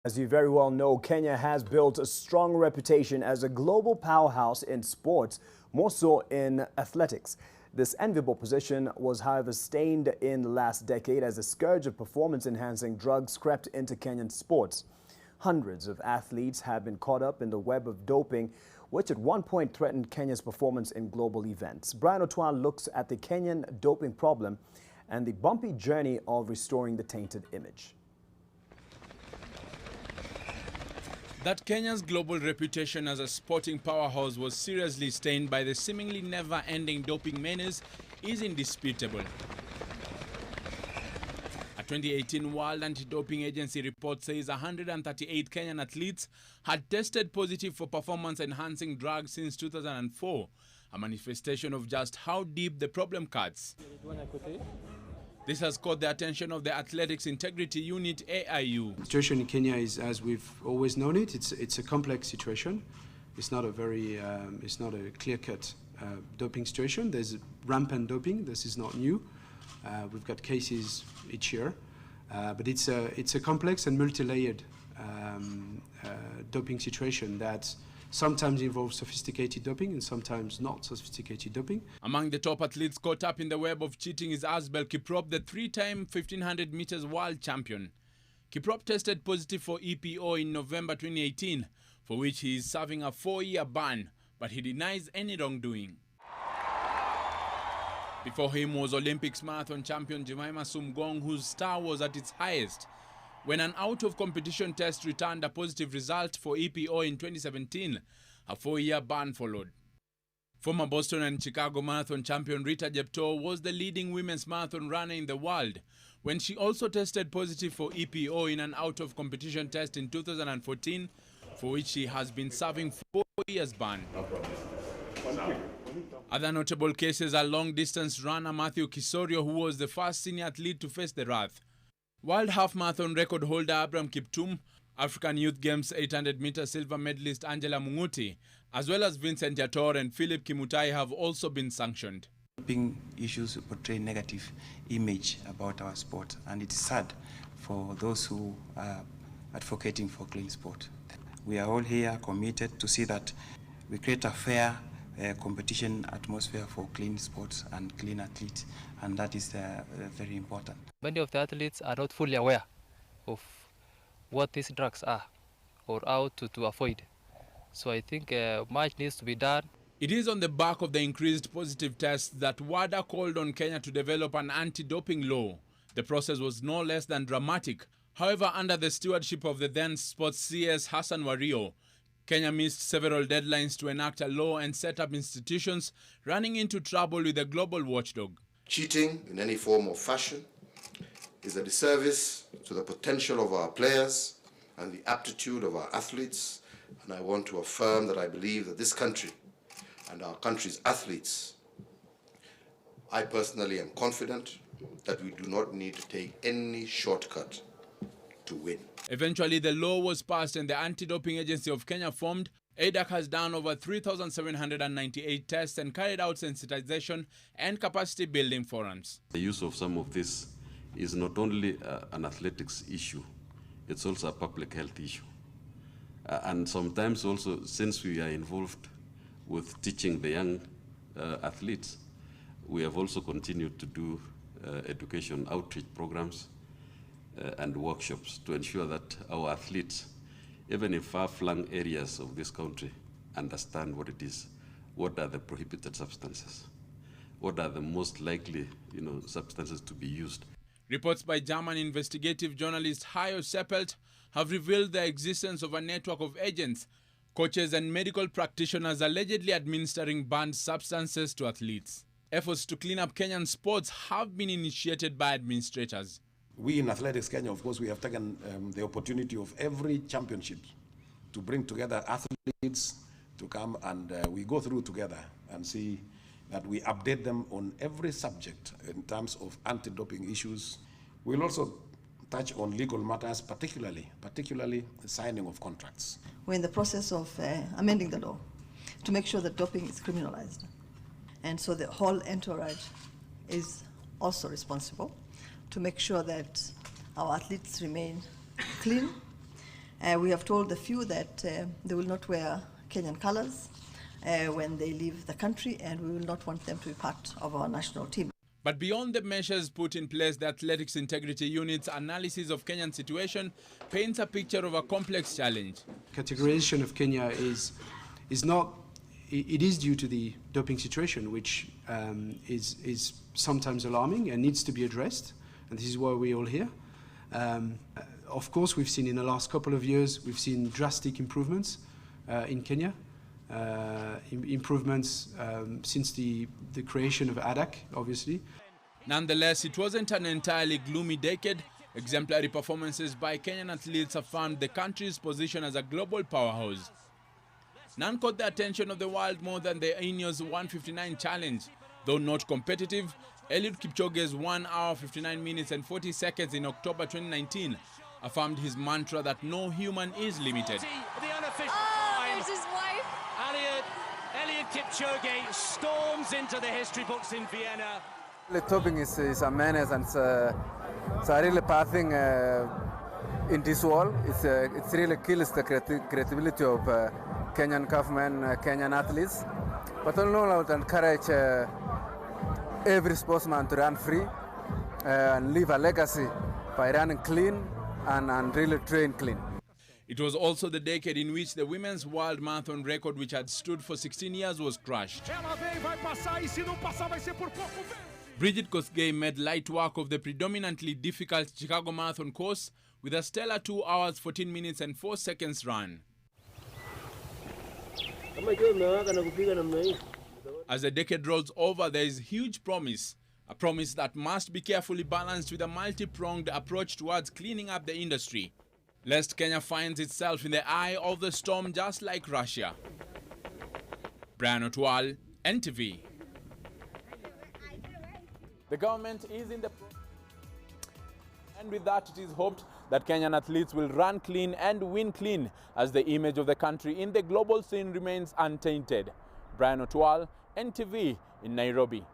As you very well know, Kenya has built a strong reputation as a global powerhouse in sports, more so in athletics. This enviable position was, however, stained in the last decade as a scourge of performance-enhancing drugs crept into Kenyan sports. Hundreds of athletes have been caught up in the web of doping, which at one point threatened Kenya's performance in global events. Brian Otwan looks at the Kenyan doping problem and the bumpy journey of restoring the tainted image. That Kenya's global reputation as a sporting powerhouse was seriously stained by the seemingly never-ending doping menace is indisputable. A 2018 World Anti-Doping Agency report says 138 Kenyan athletes had tested positive for performance-enhancing drugs since 2004, a manifestation of just how deep the problem cuts. This has caught the attention of the Athletics Integrity Unit, AIU. The situation in Kenya is, as we've always known it, it's a complex situation. It's not a very, it's not a clear-cut doping situation. There's rampant doping. This is not new. We've got cases each year, but it's a complex and multi-layered doping situation that sometimes involves sophisticated doping and sometimes not sophisticated doping. Among the top athletes caught up in the web of cheating is Asbel Kiprop, the three-time 1500 meters world champion. Kiprop tested positive for EPO in November 2018, for which he is serving a 4-year ban, but he denies any wrongdoing. Before him was Olympics marathon champion Jemima Sumgong, whose star was at its highest. When an out-of-competition test returned a positive result for EPO in 2017, a 4-year ban followed. Former Boston and Chicago marathon champion Rita Jeptoo was the leading women's marathon runner in the world when she also tested positive for EPO in an out-of-competition test in 2014, for which she has been serving 4 years ban. Other notable cases are long-distance runner Matthew Kisorio, who was the first senior athlete to face the wrath. World half-marathon record holder Abraham Kiptum, African Youth Games 800-meter silver medalist Angela Munguti, as well as Vincent Yator and Philip Kimutai have also been sanctioned. Doping issues portray negative image about our sport, and it is sad for those who are advocating for clean sport. We are all here committed to see that we create a fair competition atmosphere for clean sports and clean athletes, and that is very important. Many of the athletes are not fully aware of what these drugs are or how to avoid. So I think much needs to be done. It is on the back of the increased positive tests that WADA called on Kenya to develop an anti-doping law. The process was no less than dramatic. However, under the stewardship of the then sports CS Hassan Wario, Kenya missed several deadlines to enact a law and set up institutions, running into trouble with the global watchdog. Cheating in any form or fashion is a disservice to the potential of our players and the aptitude of our athletes, and I want to affirm that I believe that this country and our country's athletes, I personally am confident that we do not need to take any shortcut to win. Eventually, the law was passed and the Anti-Doping Agency of Kenya formed. ADAC has done over 3,798 tests and carried out sensitization and capacity building forums. The use of some of this is not only an athletics issue, it's also a public health issue. And sometimes also, since we are involved with teaching the young athletes, we have also continued to do education outreach programs and workshops to ensure that our athletes, even in far-flung areas of this country, understand what it is. What are the prohibited substances? What are the most likely, substances to be used? Reports by German investigative journalist Hayo Seppelt have revealed the existence of a network of agents, coaches and medical practitioners allegedly administering banned substances to athletes. Efforts to clean up Kenyan sports have been initiated by administrators. We in Athletics Kenya, of course, we have taken the opportunity of every championship to bring together athletes to come and we go through together and see that we update them on every subject in terms of anti-doping issues. We'll also touch on legal matters, particularly the signing of contracts. We're in the process of amending the law to make sure that doping is criminalized. And so the whole entourage is also responsible to make sure that our athletes remain clean We have told the few that they will not wear Kenyan colors when they leave the country, and we will not want them to be part of our national team. But beyond the measures put in place, the Athletics Integrity Unit's analysis of Kenya's situation paints a picture of a complex challenge. Categorization of Kenya is not, it is due to the doping situation, which is sometimes alarming and needs to be addressed, and this is why we're all here. Of course, we've seen in the last couple of years, we've seen drastic improvements in Kenya. Improvements since the creation of ADAC, obviously. Nonetheless, it wasn't an entirely gloomy decade. Exemplary performances by Kenyan athletes affirmed the country's position as a global powerhouse. None caught the attention of the world more than the Ineos 159 challenge. Though not competitive, Eliud Kipchoge's 1 hour 59 minutes and 40 seconds in October 2019 affirmed his mantra that no human is limited. There's his wife. Eliud Kipchoge storms into the history books in Vienna. The doping is a menace, and it's a really bad thing in this world. It really kills the credibility of Kenyan government, Kenyan athletes. But all in all, I would encourage every sportsman to run free and leave a legacy by running clean and really train clean. It was also the decade in which the women's world marathon record, which had stood for 16 years, was crushed. Bridget Kosgei made light work of the predominantly difficult Chicago Marathon course with a stellar 2 hours, 14 minutes and 4 seconds run. As the decade rolls over, there is huge promise, a promise that must be carefully balanced with a multi-pronged approach towards cleaning up the industry, lest Kenya finds itself in the eye of the storm just like Russia. Brian Otwal, NTV. The government is in the and with that it is hoped that Kenyan athletes will run clean and win clean as the image of the country in the global scene remains untainted. Brian Otwal, NTV in Nairobi.